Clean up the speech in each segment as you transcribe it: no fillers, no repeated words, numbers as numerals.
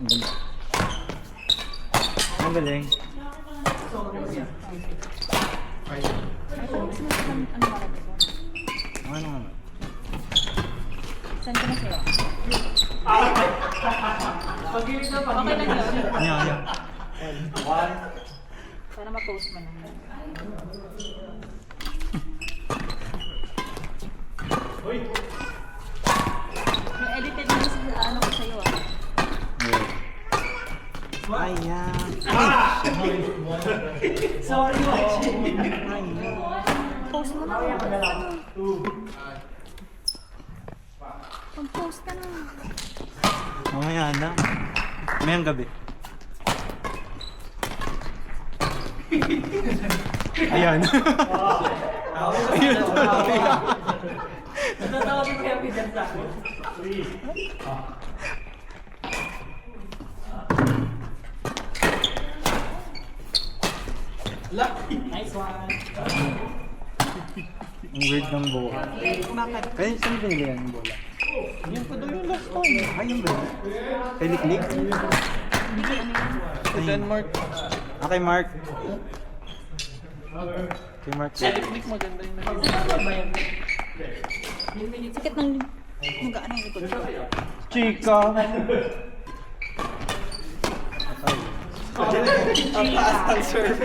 Ang galing. Ano naman? Saan ko na sa'yo? Okay lang yun. Ano? Para ma-post mo na. Yung edited mo sa ano ko sa'yo ah. Ayan. Sorry, Post mo na. Pag-post ka na. Mamaya na. Mamayang gabi. Ayan. Ayun. Natatawa ko kaya pinagsa. Nice one. Ang weird ng bola. Bakit? Kaya saan binili yan yung bola? Yan pa daw yung last time. Ay, yung ba? Kay Liklik? Kay Denmark. Ah, kay Mark. Kay Mark. Kay Liklik maganda yung Sikat ng mag-ano yung likod. Chika! Ang taas ng surf.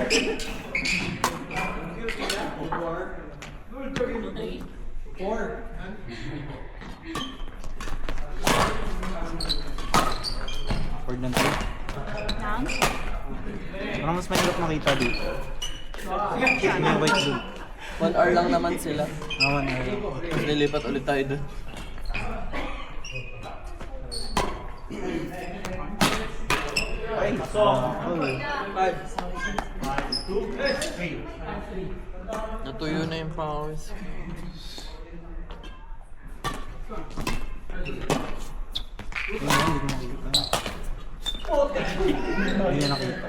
Awkward ng trip. Nang? Parang mas mahirap makita dito. Yung white zoom. 1 hour lang naman sila. Awan na. Tapos lilipat ulit tayo doon. Natuyo na yung pawis. Hindi na nakita.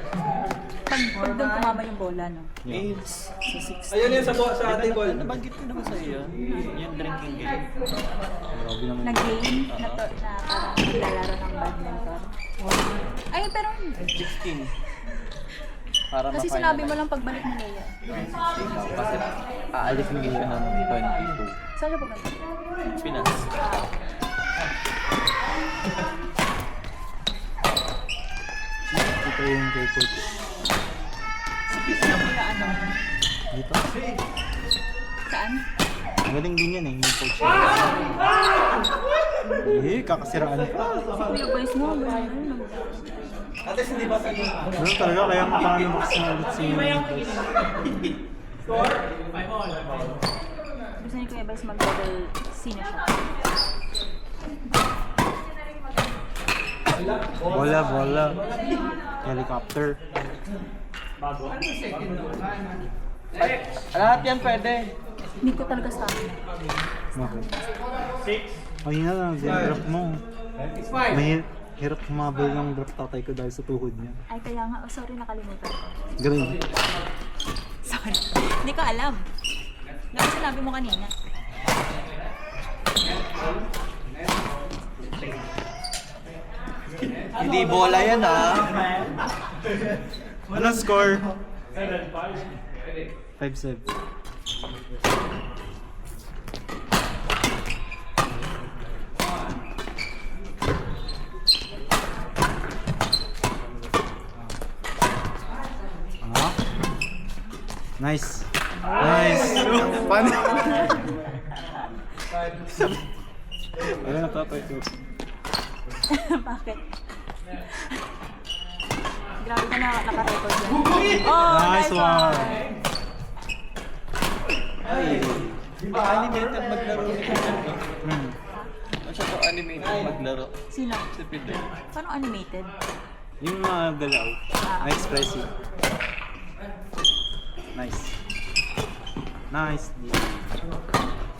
Pag doon kumama yung bola, no? AIDS. Sa 6. Ayun yun sa table. Nabanggit ko naman sa iyo. Yung drinking game. Grabe naman. Nag-game na parang naglalaro ng badminton. Ay, pero 16. Para kasi ma-final sinabi mo na. lang pagbalik mo Leia. Kasi aalis ng siya ng 22. Saan siya pumunta? Pinas. Ito yung kay coach. Sa ano? Dito. Saan? Magaling din yan eh, yung coach. Eh, kakasiraan pa. Kuya boys mo, Ate, hindi ba sa Ganun talaga, kaya paano makasinalit si Score? gusto niyo Kuya boys mag-double sino siya? Bola. Helicopter. Lahat yan pwede. Hindi ko talaga sa akin. Bakit? Ayun na lang, drop mo. May hirap humabol ng drop tatay ko dahil sa tuhod niya. Ay, kaya nga. Oh, sorry, nakalimutan ko. Green. Sorry. Hindi ko alam. Dahil sinabi mo kanina. Hindi bola yan ah. Anong score? 5-7. Ah. Nice. Paano? Wala na tatay ko. Bakit? Grabe ka na naka-record yan. Oh, Nice one. Ay, di ba animated maglaro ni Pedro? Hmm. Siya to animated maglaro. Sino? Si Pedro. Paano animated? Yung mga galaw. Expressive. Nice. Nice.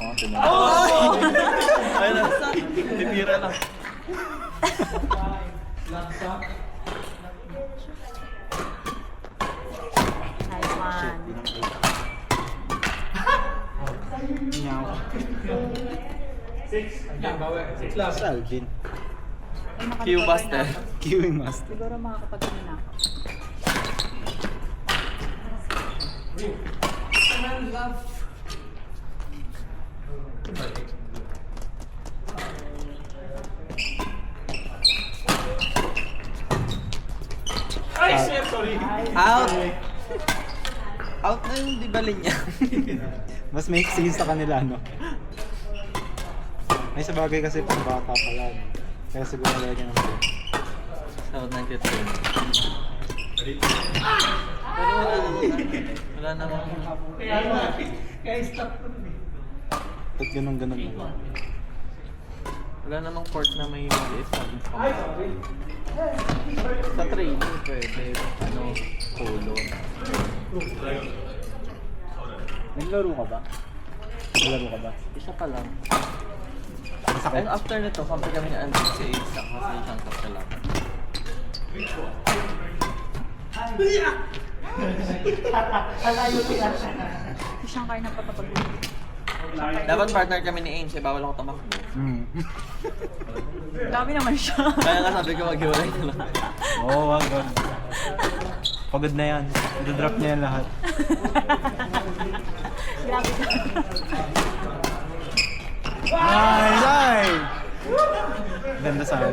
Oh, tinanong. Ay, nasa. Titira lang. Nice one. Meow. 6 lang. Sa Alvin. Ay, makakapag-record na ako. Queuing master. Siguro makakapag-record na ako. Out! Out na yung di ba linya? Mas may scene sa kanila, no? Ay, sa bagay kasi pang bata pala, no? Kaya siguro lagyan ng goal. Out 93. Pero wala namang... Ba't ganun-ganun naman? Wala namang court na may maliit na sa training pwede, ano, polo. Naglaro ka ba? Naglaro ka ba? Isa pa lang. Masakit? And after nito, kampi kami na andun sa isa kasi isang kapsa lang. Siyang kayo nagpapapag-record. Dapat partner kami ni Ains, bawal ako tumakbo. Dami naman siya. Kaya nga sabi ko maghiwalay na lang. Oo, wag. Pagod na yan. I-drop niya yan lahat. Grabe ka. Nice! Ay! Ganda sa akin.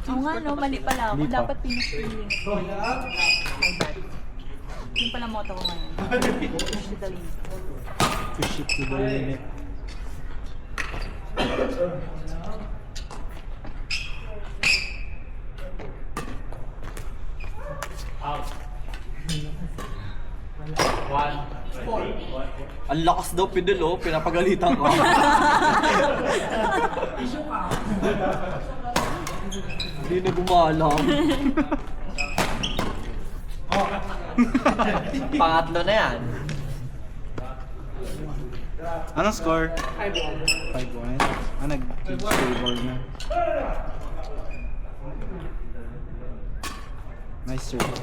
Oo nga no, mali pala ako. Mali pa. Dapat pinag-feeling ko. My bad. Yung pala motto ko ngayon. Push to the limit. Push it to the limit. Ang lakas daw pidel oh, pinapagalitan ko. Hindi na gumalang. Pangatlo na yan. Anong score? 5-1. Nag-score na. Nice serve.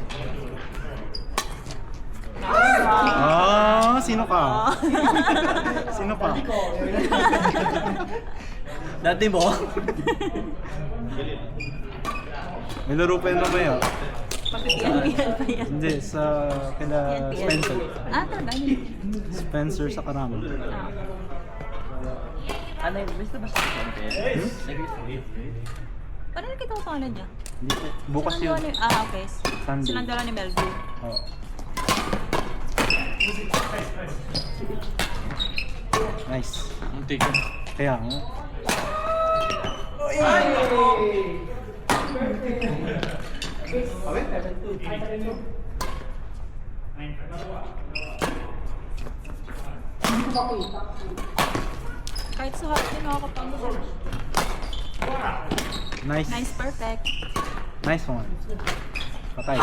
Ah, sino ka? Sino ka? Dati mo? May laro pa yun na ba yun? Pag-PNPL pa yan. Hindi, sa kila Spencer. Ah, talaga? Spencer sa Karama. Ah. Ano yung gusto ba siya champion? Paano nakita ko pangalan niya? Hindi po. Bukas Silang yun. dalawa ni- okay. Sunday. Silang dalawa ni Melvin. Oo. Nice. Muntik ka. Kaya nga. Kahit sa hot din nakakapang. Nice. Nice, perfect. Nice one. Patay.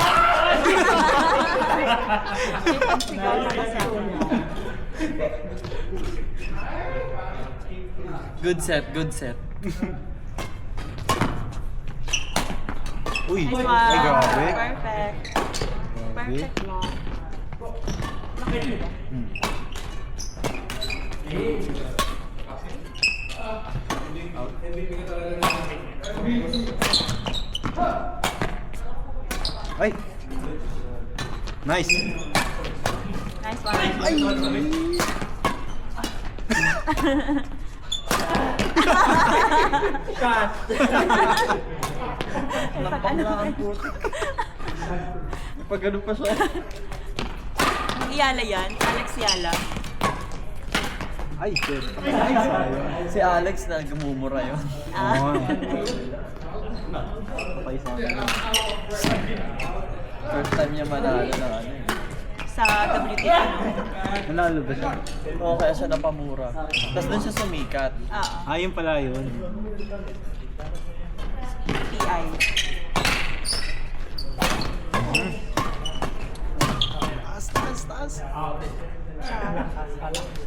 May pagsigaw na kasi ako. Good set, good set. Uy! Nice Ay, one. grabe. Perfect. Perfect long. Laki nila. Hmm. Ay! Nice! Nice one. Ay! Lampak lang ang puto. Pag ganun pa siya. Iyala yan. Alex Yala. Ay, shit. Ay, sayang. Si Alex na gumumura yun. Ah. Oo. Patay sa akin. First time niya manalo ng ano eh. Sa WTC. Nanalo ba siya? Oo, kaya siya napamura. Tapos dun siya sumikat. Ah, Yun pala yun. PI. Taas.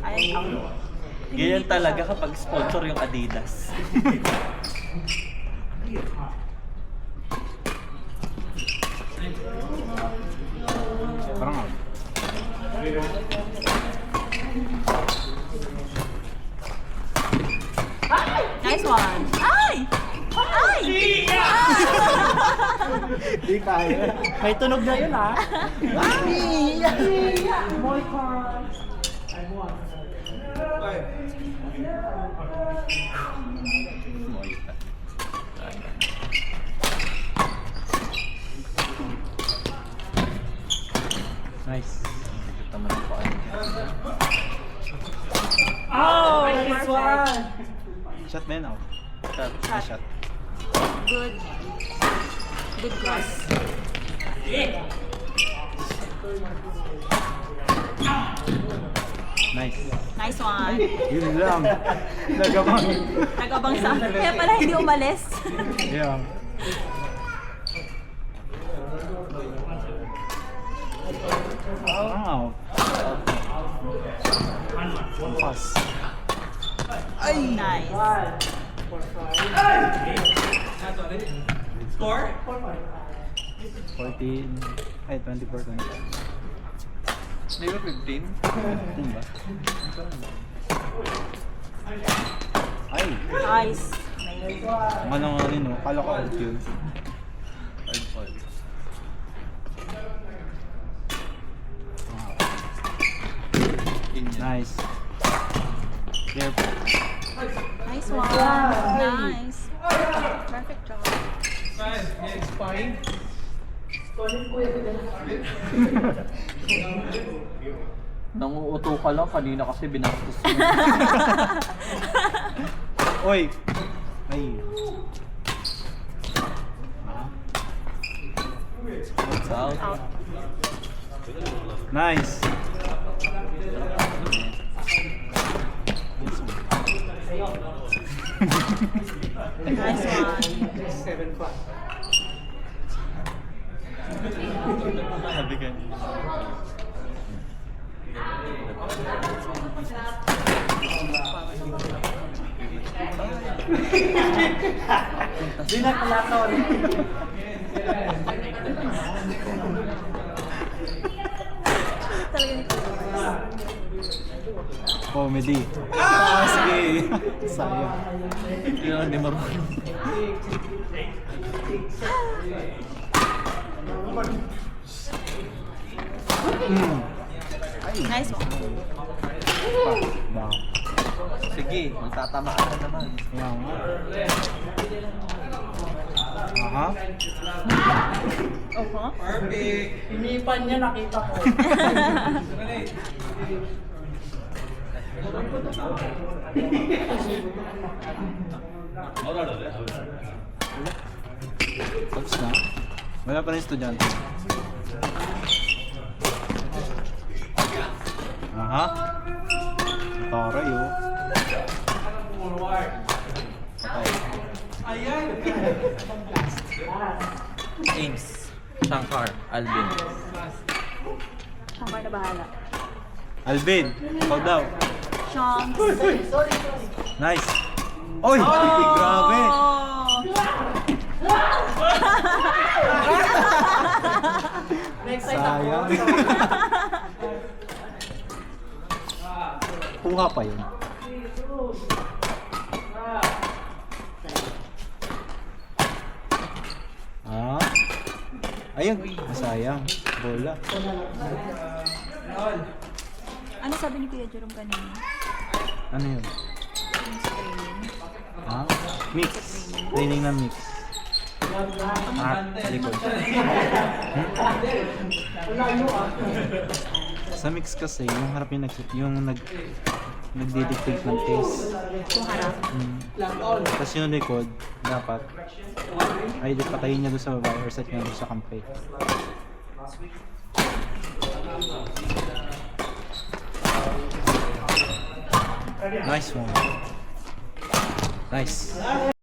Ay, Ganyan talaga kapag sponsor yung Adidas. Parang Nice one. Ay! Ay! Di kaya. May tunog na yun ha. Nice. Tama na pa. Oh, nice one. Shot man out. Shot. Shot. Good. Good cross. Nice. Nice one. Yun lang. Nagabang. Nagabang sa akin. Kaya pala hindi umalis. Yeah. Wow. Pass. Ay! Nice. Score? 14. Ay, 24. Di ba 15? 15 ba? Ay! Nice. Ano nga rin, no? Kala ko out yun. Nice. Careful. Nice one. Nice. Perfect job. Nanguuto ka lang kanina kasi binastos mo. Oy! Ay. What's out? Out. Nice. Nice one. 7-5. Sabi ka. Di na kalason. Talaga ni Comedy. Sige. Sayang. Hindi lang hindi marunong. Nice one. Ba. Sige, magtatamaan na naman. Kaya nga. Aha. Opo. Perfect. Inipan niya, nakita ko. Tapos na. Wala pa rin estudyante. Aha. Taray oh. Ames, Shankar, Alvin. Siyang na bahala. Alvin, ikaw daw. Chunks. Nice. Oy! Grabe! Next time ako. Sayang. Kuha pa yun. Ah? Ayun, masayang. Bola. Ano sabi ni Kuya Jerome kanina? Ano yun? Yung training. Ah? Mix. Training na mix. Ah, likod. Sa mix kasi, yung harap yung nagdidictate ng pace. Yung harap. Tapos yung likod, dapat ay patayin niya doon sa babae or set niya doon sa kampe. Nice one. Nice.